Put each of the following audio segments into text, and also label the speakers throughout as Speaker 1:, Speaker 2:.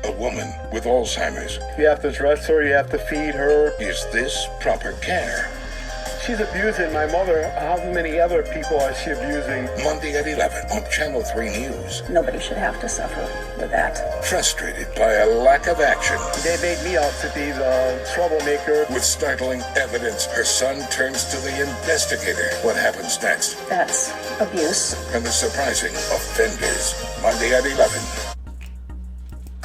Speaker 1: A woman with Alzheimer's.
Speaker 2: You have to dress her, you have to feed her.
Speaker 1: Is this proper care?
Speaker 2: She's abusing my mother. How many other people is she abusing?
Speaker 1: Monday at 11 on Channel 3 News.
Speaker 3: Nobody should have to suffer with that.
Speaker 1: Frustrated by a lack of action.
Speaker 2: They made me out to be the troublemaker.
Speaker 1: With startling evidence, her son turns to the investigator. What happens next?
Speaker 3: That's abuse.
Speaker 1: And the surprising offenders. Monday at 11.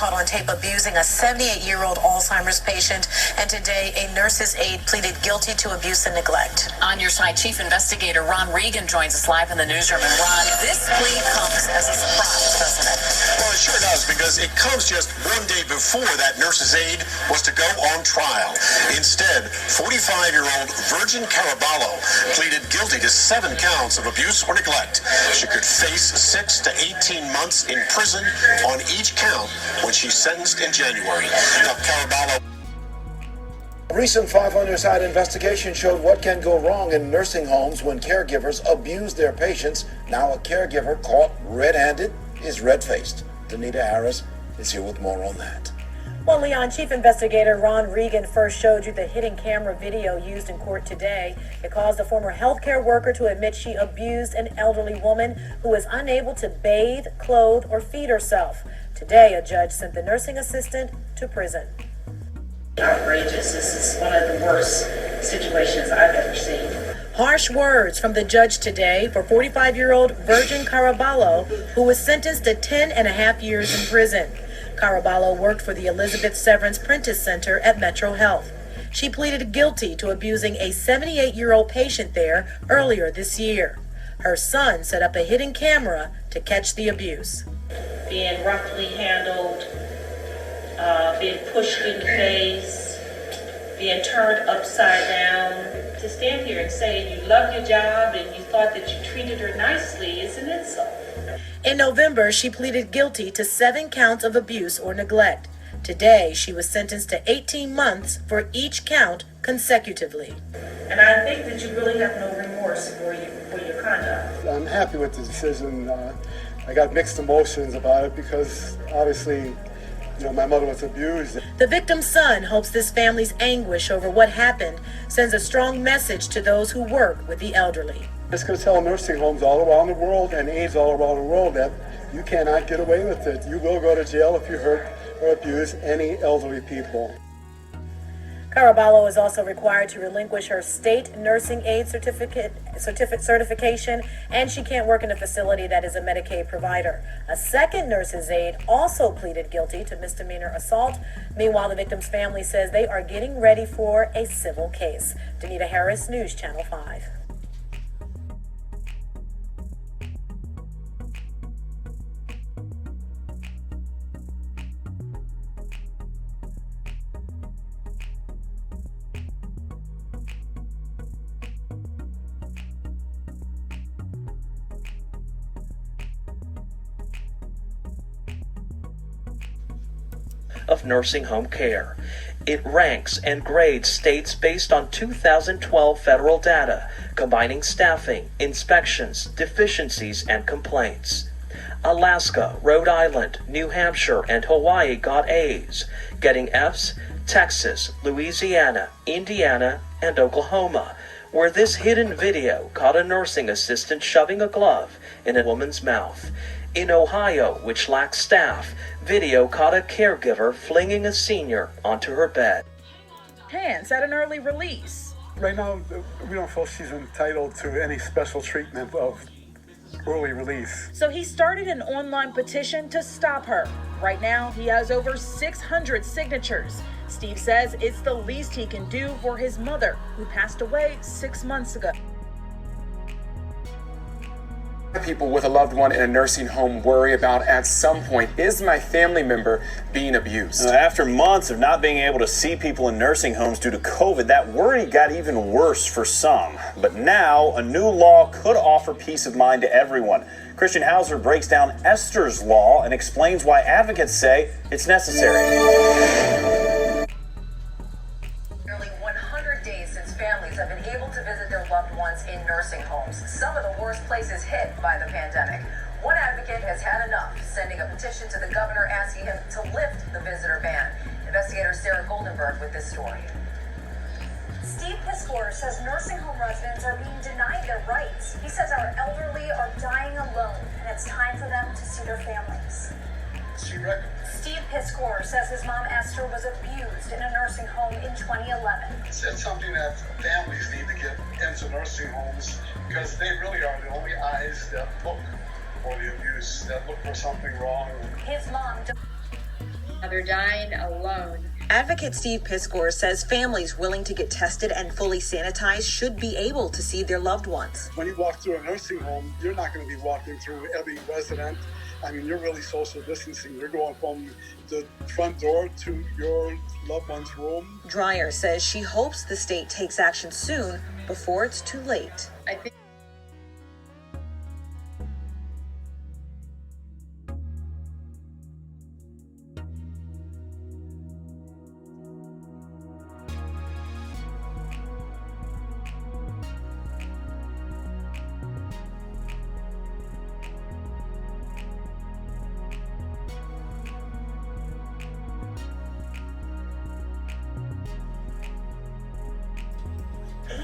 Speaker 4: Caught on tape abusing a 78-year-old Alzheimer's patient, and today a nurse's aide pleaded guilty to abuse and neglect. On your side, Chief Investigator Ron Regan joins us live in the newsroom. And Ron, this plea comes as a surprise, doesn't it?
Speaker 5: Well, it sure does, because it comes just one day before that nurse's aide was to go on trial. Instead, 45-year-old Virgin Caraballo pleaded guilty to 7 counts of abuse or neglect. She could face 6 to 18 months in prison on each count when she's sentenced in January. Now, Caraballo.
Speaker 6: A recent 5 Under Side investigation showed what can go wrong in nursing homes when caregivers abuse their patients. Now a caregiver caught red-handed is red-faced. Danita Harris is here with more on that.
Speaker 7: Well, Leon, Chief Investigator Ron Regan first showed you the hidden camera video used in court today. It caused a former healthcare worker to admit she abused an elderly woman who was unable to bathe, clothe, or feed herself. Today, a judge sent the nursing assistant to prison.
Speaker 8: Outrageous. This is one of the worst situations I've ever seen.
Speaker 7: Harsh words from the judge today for 45-year-old Virgin Caraballo, who was sentenced to 10.5 years in prison. Caraballo worked for the Elizabeth Severance Prentice Center at Metro Health. She pleaded guilty to abusing a 78-year-old patient there earlier this year. Her son set up a hidden camera to catch the abuse.
Speaker 8: Being roughly handled, being pushed in the face, being turned upside down. To stand here and say you love your job and you thought that you treated her nicely is an insult.
Speaker 7: In November, she pleaded guilty to 7 counts of abuse or neglect. Today, she was sentenced to 18 months for each count consecutively.
Speaker 8: And I think that you really have no remorse for your conduct.
Speaker 2: I'm happy with the decision. I got mixed emotions about it because obviously, my mother was abused.
Speaker 7: The victim's son hopes this family's anguish over what happened sends a strong message to those who work with the elderly.
Speaker 2: It's going to tell nursing homes all around the world and aides all around the world that you cannot get away with it. You will go to jail if you hurt or abuse any elderly people.
Speaker 7: Caraballo is also required to relinquish her state nursing aide certification, and she can't work in a facility that is a Medicaid provider. A second nurse's aide also pleaded guilty to misdemeanor assault. Meanwhile, the victim's family says they are getting ready for a civil case. Danita Harris, News Channel 5.
Speaker 9: Of nursing home care. It ranks and grades states based on 2012 federal data, combining staffing, inspections, deficiencies, and complaints. Alaska, Rhode Island, New Hampshire, and Hawaii got A's, getting F's, Texas, Louisiana, Indiana, and Oklahoma, where this hidden video caught a nursing assistant shoving a glove in a woman's mouth. In Ohio, which lacks staff, video caught a caregiver flinging a senior onto her bed.
Speaker 10: Hands at an early release.
Speaker 2: Right now, we don't feel she's entitled to any special treatment of early release.
Speaker 10: So he started an online petition to stop her. Right now, he has over 600 signatures. Steve says it's the least he can do for his mother, who passed away 6 months ago.
Speaker 11: People with a loved one in a nursing home worry about at some point, is my family member being abused?
Speaker 12: After months of not being able to see people in nursing homes due to COVID, that worry got even worse for some. But now, a new law could offer peace of mind to everyone. Christian Hauser breaks down Esther's law and explains why advocates say it's necessary.
Speaker 4: Families have been able to visit their loved ones in nursing homes, some of the worst places hit by the pandemic. One advocate has had enough, sending a petition to the governor asking him to lift the visitor ban. Investigator Sarah Goldenberg with this story.
Speaker 13: Steve Piskor says nursing home residents are being denied their rights. He says our elderly are dying alone, and it's time for them to see their families. Steve Piskor says his mom Esther was abused in a nursing home in 2011.
Speaker 2: It's something that families need to get into nursing homes because they really are the only eyes that look for the abuse, that look for something wrong.
Speaker 13: His mom...
Speaker 14: They're dying alone.
Speaker 7: Advocate Steve Piskor says families willing to get tested and fully sanitized should be able to see their loved ones.
Speaker 2: When you walk through a nursing home, you're not going to be walking through every resident. I mean, you're really social distancing. You're going from the front door to your loved one's room.
Speaker 7: Dreyer says she hopes the state takes action soon before it's too late.
Speaker 14: I think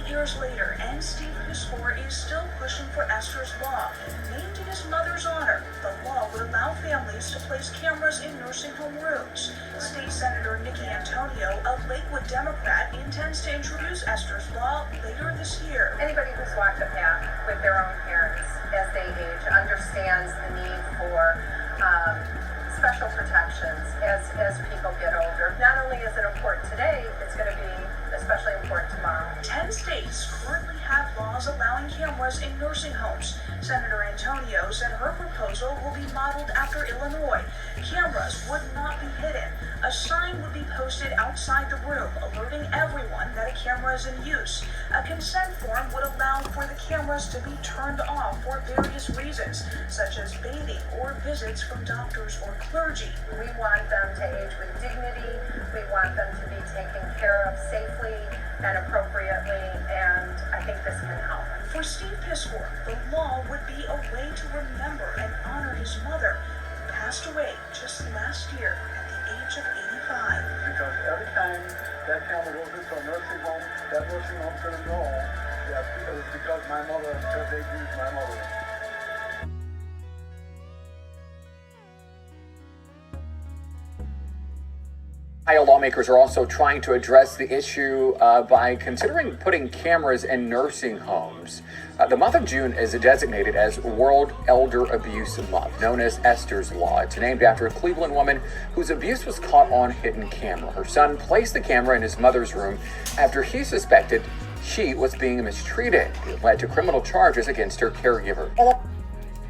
Speaker 10: years later, and Steve Piskor is still pushing for Esther's law. Named in his mother's honor, the law would allow families to place cameras in nursing home rooms. State Senator Nikki Antonio, a Lakewood Democrat, intends to introduce Esther's law later this year.
Speaker 4: Anybody who's walked the path with their own parents as they age understands the need for special protections as people get older. Not only is it important today, it's going to be especially important tomorrow.
Speaker 10: 10 states currently have laws allowing cameras in nursing homes. Senator Antonio said her proposal will be modeled after Illinois. Cameras would not be hidden. A sign would be posted outside the room, alerting everyone that a camera is in use. A consent form would allow for the cameras to be turned off for various reasons, such as bathing or visits from doctors or clergy.
Speaker 4: We want them to age with dignity. We want them to be taken care of safely and appropriately, and I think this can help.
Speaker 10: For Steve Piskor, the law would be a way to remember and honor his mother, who passed away just last year at the age of 85.
Speaker 2: Because every time that camera goes into a nursing home, that nursing home's going to know that it was because my mother, because they used my mother.
Speaker 11: Ohio lawmakers are also trying to address the issue by considering putting cameras in nursing homes. The month of June is designated as World Elder Abuse Month, known as Esther's Law. It's named after a Cleveland woman whose abuse was caught on hidden camera. Her son placed the camera in his mother's room after he suspected she was being mistreated. It led to criminal charges against her caregiver.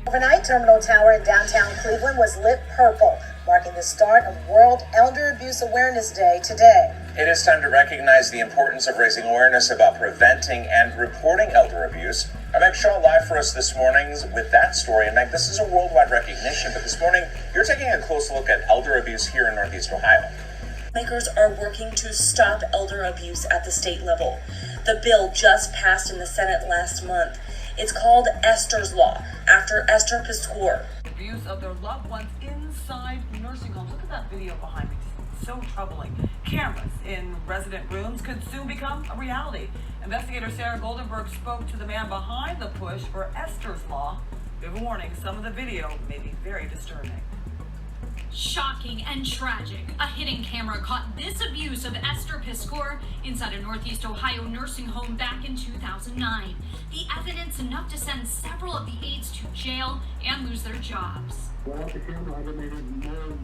Speaker 7: Overnight terminal tower in downtown Cleveland was lit purple, marking the start of World Elder Abuse Awareness Day today.
Speaker 15: It is time to recognize the importance of raising awareness about preventing and reporting elder abuse. Meg Shaw live for us this morning with that story. And Meg, this is a worldwide recognition, but this morning you're taking a close look at elder abuse here in Northeast Ohio.
Speaker 16: Lawmakers are working to stop elder abuse at the state level. The bill just passed in the Senate last month. It's called Esther's Law, after Esther Piskor.
Speaker 17: Abuse of their loved ones inside nursing homes. Look at that video behind me. It's so troubling. Cameras in resident rooms could soon become a reality. Investigator Sarah Goldenberg spoke to the man behind the push for Esther's Law. Give a warning, some of the video may be very disturbing.
Speaker 18: Shocking and tragic. A hidden camera caught this abuse of Esther Piskor inside a Northeast Ohio nursing home back in 2009. The evidence enough to send several of the aides to jail and lose their jobs.
Speaker 2: Without the camera, I wouldn't even know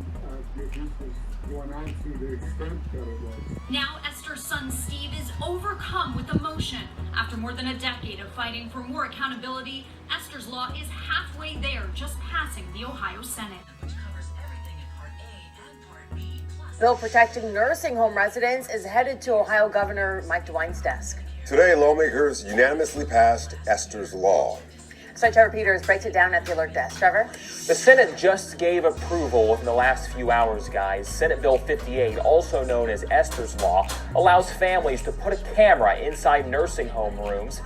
Speaker 2: the abuse was going on to the extent that it was.
Speaker 18: Now Esther's son Steve is overcome with emotion. After more than a decade of fighting for more accountability, Esther's Law is halfway there, just passing the Ohio Senate.
Speaker 7: Bill protecting nursing home residents is headed to Ohio Governor Mike DeWine's desk.
Speaker 19: Today, lawmakers unanimously passed Esther's Law.
Speaker 7: So Trevor Peters breaks it down at the alert desk. Trevor?
Speaker 9: The Senate just gave approval within the last few hours, guys. Senate Bill 58, also known as Esther's Law, allows families to put a camera inside nursing home rooms.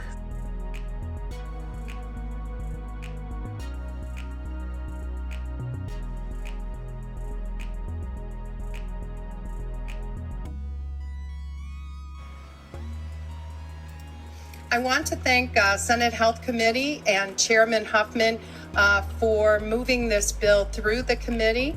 Speaker 20: I want to thank Senate Health Committee and Chairman Huffman for moving this bill through the committee.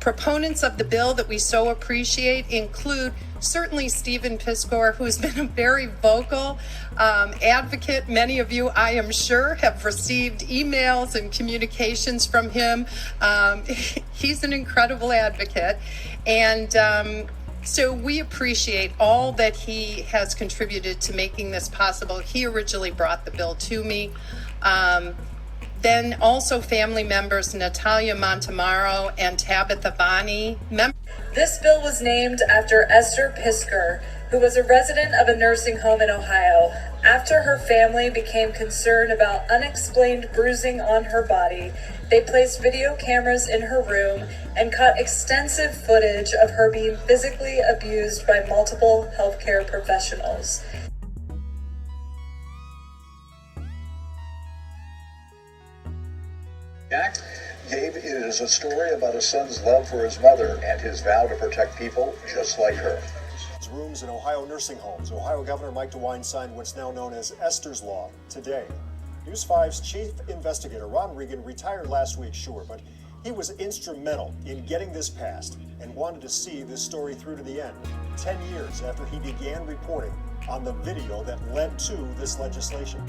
Speaker 20: Proponents of the bill that we so appreciate include certainly Stephen Piskor, who's been a very vocal advocate. Many of you, I am sure, have received emails and communications from him. He's an incredible advocate. And so we appreciate all that he has contributed to making this possible. He originally brought the bill to me. Then also family members Natalia Montemaro and Tabitha Bonney.
Speaker 7: This bill was named after Esther Piskor, who was a resident of a nursing home in Ohio. After her family became concerned about unexplained bruising on her body, they placed video cameras in her room and caught extensive footage of her being physically abused by multiple healthcare professionals.
Speaker 21: Gabe, it is a story about a son's love for his mother and his vow to protect people just like her.
Speaker 22: Rooms in Ohio nursing homes. Ohio Governor Mike DeWine signed what's now known as Esther's Law today. News 5's chief investigator, Ron Regan, retired last week, sure, but he was instrumental in getting this passed and wanted to see this story through to the end, 10 years after he began reporting on the video that led to this legislation.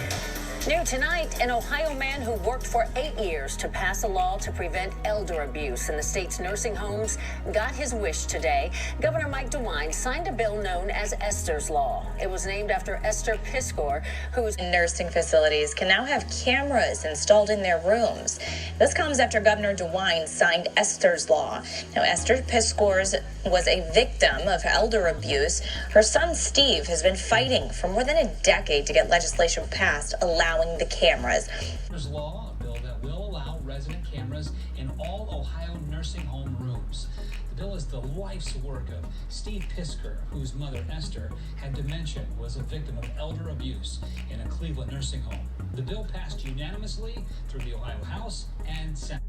Speaker 23: New tonight, an Ohio man who worked for 8 years to pass a law to prevent elder abuse in the state's nursing homes got his wish today. Governor Mike DeWine signed a bill known as Esther's Law. It was named after Esther Piskor, whose
Speaker 24: nursing facilities can now have cameras installed in their rooms. This comes after Governor DeWine signed Esther's Law. Now, Esther Piskor was a victim of elder abuse. Her son Steve has been fighting for more than a decade to get legislation passed allowing the cameras.
Speaker 25: There's law, a bill that will allow resident cameras in all Ohio nursing home rooms. The bill is the life's work of Steve Piskor, whose mother Esther had dementia and was a victim of elder abuse in a Cleveland nursing home. The bill passed unanimously through the Ohio House and Senate.